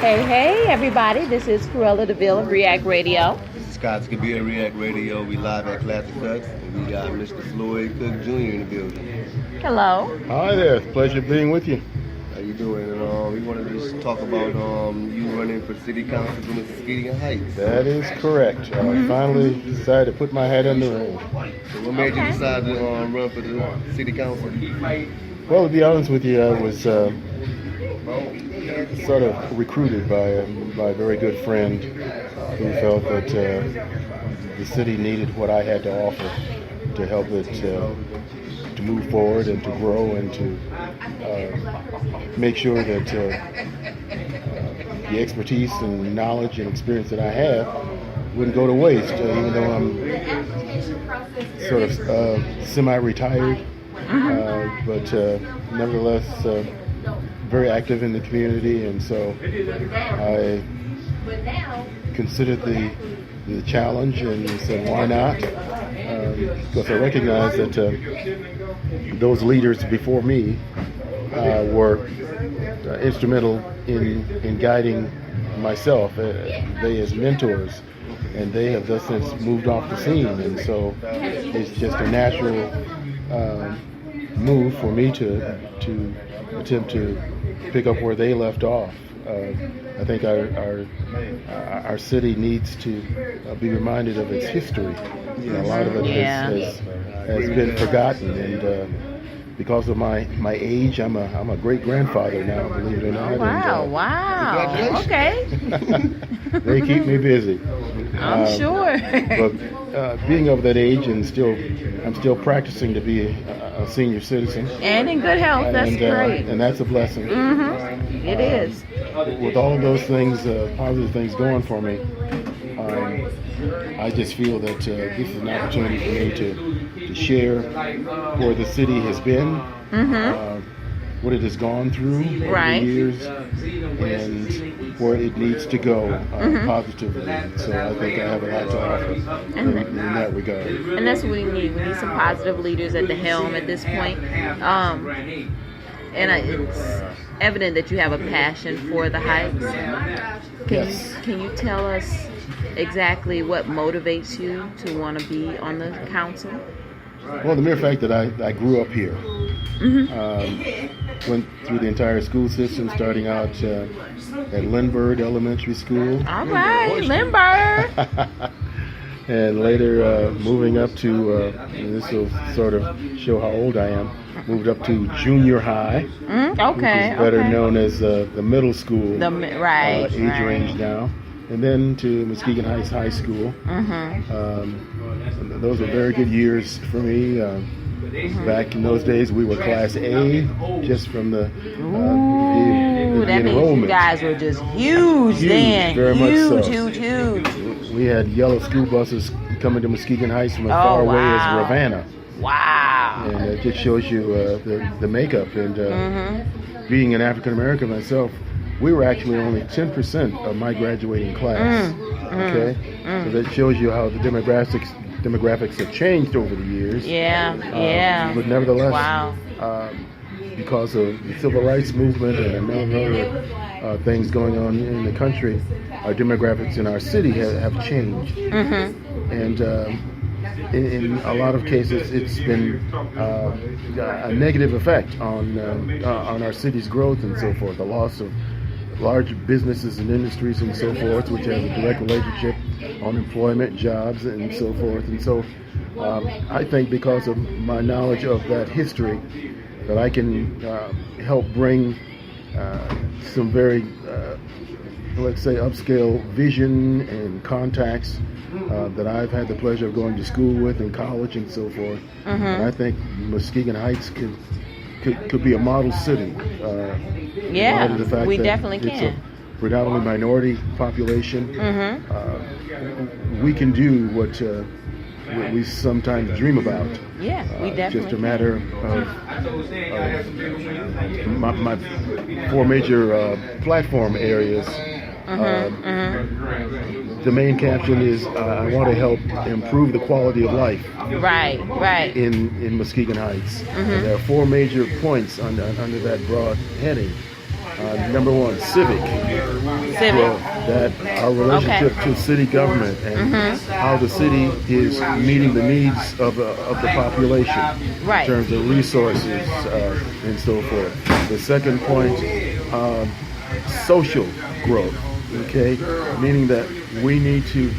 Hey, everybody. This is Cruella DeVille of React Radio. Scott's could be at React Radio. We live at Classic Cuts. And we got Mr. Floyd Cook Jr. in the building. Hello. Hi there. It's a pleasure being with you. How you doing? And we want to just talk about you running for City Council in Muskegon Heights. That is correct. I finally decided to put my hat in the ring. So what made you decide to run for the City Council? Well, to be honest with you, I was sort of recruited by a very good friend who felt that the city needed what I had to offer to help it to move forward and to grow and to make sure that the expertise and knowledge and experience that I have wouldn't go to waste, even though I'm sort of semi-retired, but nevertheless very active in the community, and so I considered the challenge and said, why not? Because I recognize that those leaders before me were instrumental in guiding myself, they as mentors, and they have thus since moved off the scene, and so it's just a natural move for me to attempt to pick up where they left off. I think our city needs to be reminded of its history. A lot of it has been forgotten, and because of my age, I'm a great grandfather now, believe it or not. Wow! Okay. They keep me busy. I'm sure. But being of that age and I'm still practicing to be a senior citizen. And in good health, that's great. And that's a blessing. Mm-hmm. It is. With all of those things, positive things going for me, I just feel that this is an opportunity for me to share where the city has been, what it has gone through over the years, and where it needs to go positively. So I think I have a lot to offer in that regard. And that's what we need. We need some positive leaders at the helm at this point. And it's evident that you have a passion for the Heights. Can you tell us exactly what motivates you to want to be on the council? Well, the mere fact that I grew up here, went through the entire school system, starting out at Lindbergh Elementary School. All right, Lindbergh. And later moving up to, this will sort of show how old I am, moved up to junior high, which is better known as the middle school age range now. And then to Muskegon Heights High School. Those were very good years for me. Back in those days, we were Class A, just from the that means enrollment. You guys were just huge then. Very much so. Huge. We had yellow school buses coming to Muskegon Heights from as far away as Ravenna. Wow. And it just shows you the makeup. And being an African American myself, we were actually only 10% of my graduating class. So that shows you how the demographics have changed over the years. But nevertheless, because of the civil rights movement and a number of things going on in the country, our demographics in our city have changed. And in a lot of cases, it's been a negative effect on our city's growth and so forth. The loss of large businesses and industries and so forth, which has a direct relationship on employment, jobs, and so forth. And so I think because of my knowledge of that history, that I can help bring some very, let's say, upscale vision and contacts that I've had the pleasure of going to school with in college and so forth. And I think Muskegon Heights could be a model city. We definitely can. It's a predominantly minority population. We can do what we sometimes dream about. We definitely just a matter of my four major platform areas. The main caption is I want to help improve the quality of life. In Muskegon Heights. And there are four major points under that broad heading. Number one, civic. growth, that our relationship to city government and how the city is meeting the needs of the population Right. in terms of resources and so forth. The second point, social growth, okay, meaning that we need to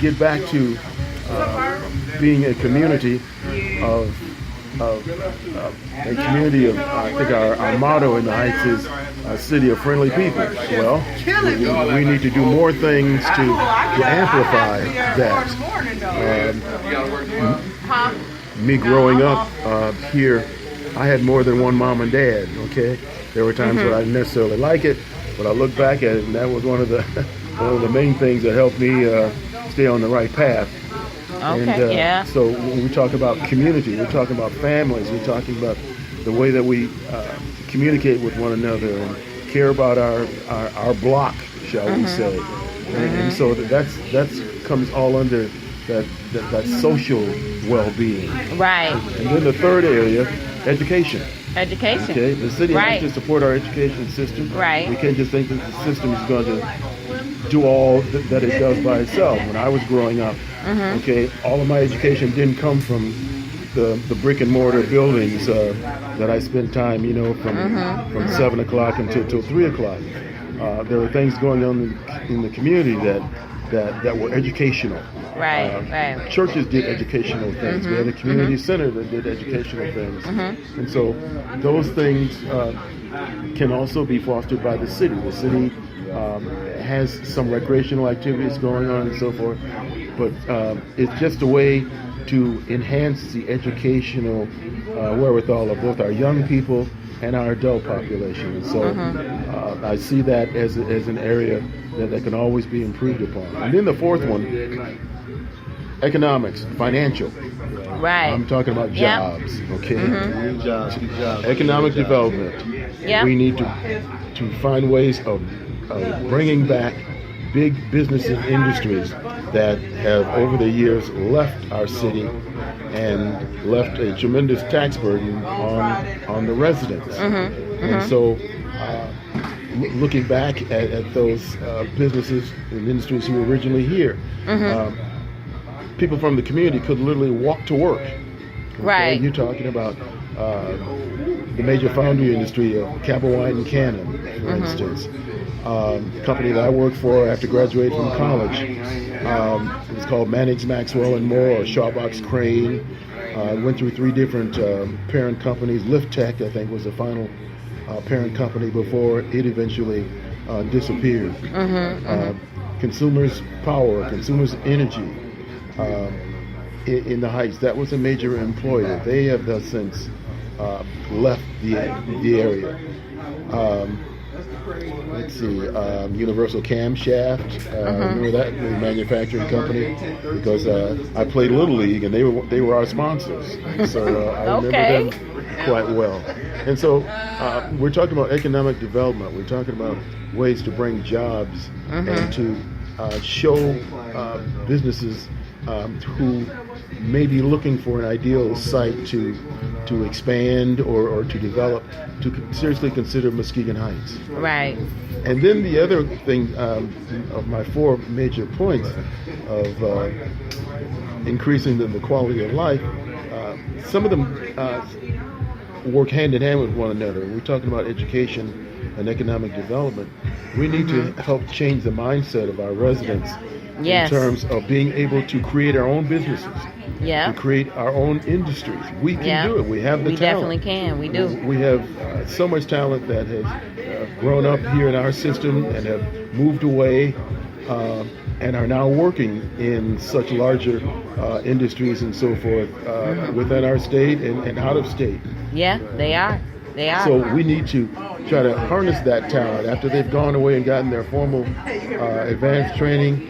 get back to being a community of a community of, I think our motto in the Heights is a city of friendly people. Well, we need to do more things to amplify that. Me growing up here, I had more than one mom and dad, okay? There were times when I didn't necessarily like it, but I look back at it, and that was one of the main things that helped me stay on the right path. Okay, And so when we talk about community, we're talking about families, we're talking about the way that we communicate with one another and care about our block, shall we say. And so that comes all under that social well-being. Right. And then the third area, education. Education. Okay, the city Right. has to support our education system. Right. We can't just think that the system is going to do all that it does by itself. When I was growing up, okay, all of my education didn't come from the brick and mortar buildings that I spent time, from 7 o'clock until 3 o'clock. There were things going on in the community that were educational. Right, right. Churches did educational things. We had a community center that did educational things. And so those things can also be fostered by the city. The city has some recreational activities going on and so forth, but it's just a way to enhance the educational wherewithal of both our young people and our adult population. And so I see that as an area that can always be improved upon. And then the fourth one, economics, financial. Right. I'm talking about jobs, okay? Jobs. Economic development. Yeah. We need to find ways of bringing back big businesses and industries that have over the years left our city and left a tremendous tax burden on the residents. And so looking back at those businesses and industries who were originally here, people from the community could literally walk to work. Okay? Right. You're talking about the major foundry industry of Capewine and Cannon, for instance. The company that I worked for after graduating from college, it was called Mannix, Maxwell and Moore, or Shawbox Crane. Went through 3 different parent companies. Lift Tech, I think, was the final parent company before it eventually disappeared. Consumers Power, Consumers Energy, in the Heights, that was a major employer. They have thus since left the area. Let's see, Universal Camshaft, remember that, the manufacturing company? Because I played Little League and they were our sponsors. So I remember them quite well. And so we're talking about economic development. We're talking about ways to bring jobs and to show businesses who may be looking for an ideal site to expand or to develop, to seriously consider Muskegon Heights. Right. And then the other thing of my 4 major points of increasing the quality of life, some of them work hand in hand with one another. We're talking about education and economic development. We need to help change the mindset of our residents in terms of being able to create our own businesses, to create our own industries. We can do it. We have the talent. We definitely can. We do. We have so much talent that has grown up here in our system and have moved away and are now working in such larger industries and so forth within our state and out of state. Yeah, they are. They are. So we need to try to harness that talent after they've gone away and gotten their formal advanced training.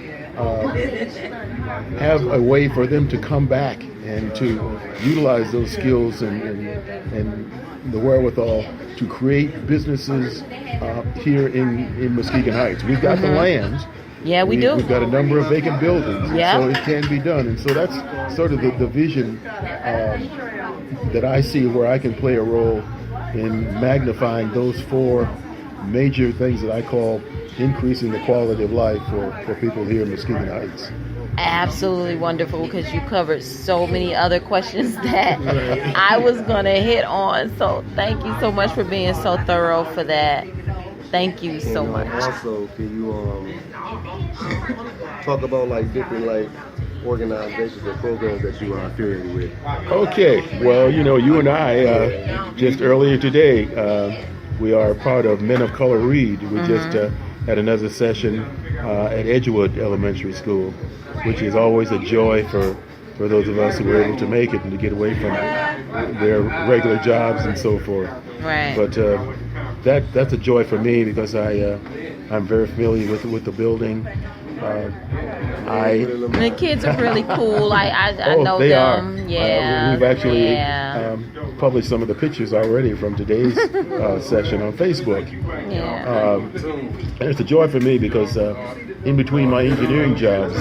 Have a way for them to come back and to utilize those skills and the wherewithal to create businesses here in Muskegon Heights. We've got the land. Yeah, we do. We've got a number of vacant buildings, so it can be done. And so that's sort of the vision that I see where I can play a role in magnifying those 4 major things that I call increasing the quality of life for people here in Muskegon Heights. Absolutely wonderful, because you covered so many other questions that I was going to hit on. So thank you so much for being so thorough for that. Thank you so much. Also, can you talk about like different like organizations or programs that you are affiliated with? Okay, well, you and I, just earlier today, we are part of Men of Color Read. We just had another session at Edgewood Elementary School, which is always a joy for those of us who are able to make it and to get away from their regular jobs and so forth. Right. But that's a joy for me because I'm very familiar with the building. The kids are really cool. I know they them. Are. Yeah. We've actually published some of the pictures already from today's session on Facebook. Yeah. And it's a joy for me because in between my engineering jobs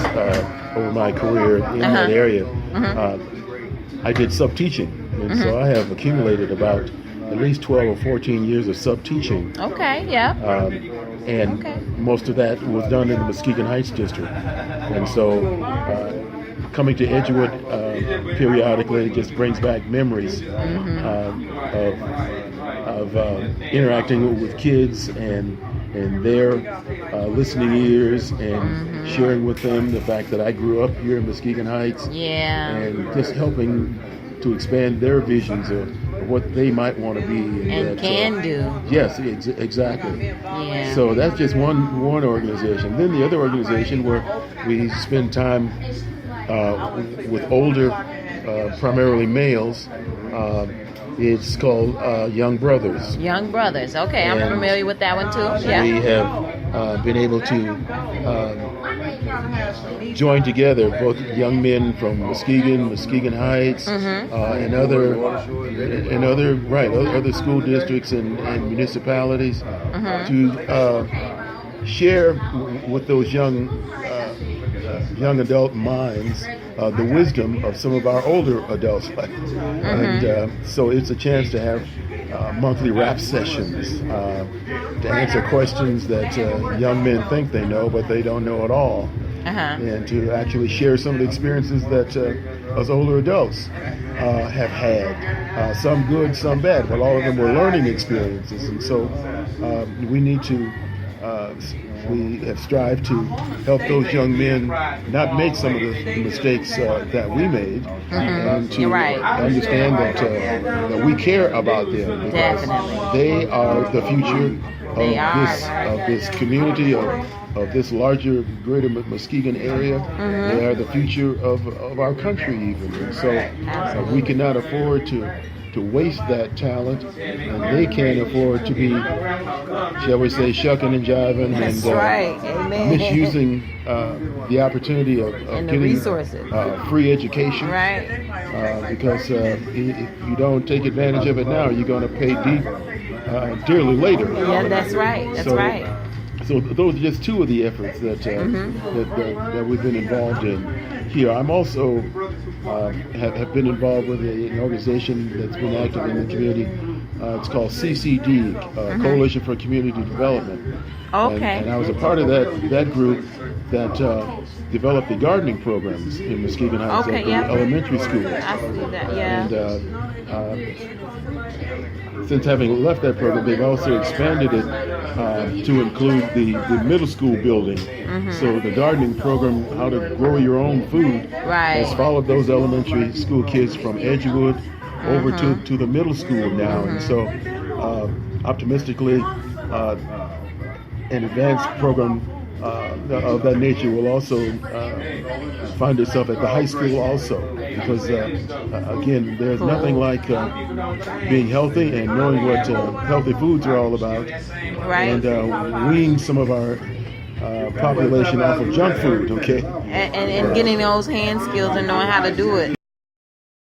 over my career in that area, I did sub-teaching. And so I have accumulated about at least 12 or 14 years of sub-teaching. Okay, yeah. And most of that was done in the Muskegon Heights district. And so coming to Edgewood periodically just brings back memories of interacting with kids and their listening ears and sharing with them the fact that I grew up here in Muskegon Heights. Yeah. And just helping to expand their visions of what they might want to be and can do. Yes, exactly. Yeah. So that's just one organization. Then the other organization where we spend time with older, primarily males. It's called Young Brothers. Young Brothers. Okay, I'm familiar with that one too. Yeah. We have been able to join together both young men from Muskegon Heights, and other school districts and municipalities to share with those young adult minds the wisdom of some of our older adults. And so it's a chance to have monthly rap sessions to answer questions that young men think they know, but they don't know at all. And to actually share some of the experiences that us older adults have had. Some good, some bad, but all of them were learning experiences. And so we have strived to help those young men not make some of the mistakes that we made, and to understand that we care about them because they are the future of this community, of this larger, greater Muskegon area. They are the future of our country even. And so we cannot afford to waste that talent, and they can't afford to be, shall we say, shucking and jiving and misusing the opportunity of getting resources. Free education. Because if you don't take advantage of it now, you're going to pay dearly later. Yeah, that's right. That's right. So those are just two of the efforts that we've been involved in here. I'm also have been involved with an organization that's been active in the community. It's called CCD, Coalition for Community Development. Okay. And I was a part of that group that developed the gardening programs in Muskegon Heights at the elementary schools. I see that, yeah. And since having left that program, they've also expanded it to include the middle school building. So the gardening program, how to grow your own food, has followed those elementary school kids from Edgewood over to the middle school now. And so optimistically, an advanced program of that nature will also find itself at the high school also, because again, there's nothing like being healthy and knowing what healthy foods are all about, and weaning some of our population off of junk food, and getting those hand skills and knowing how to do it.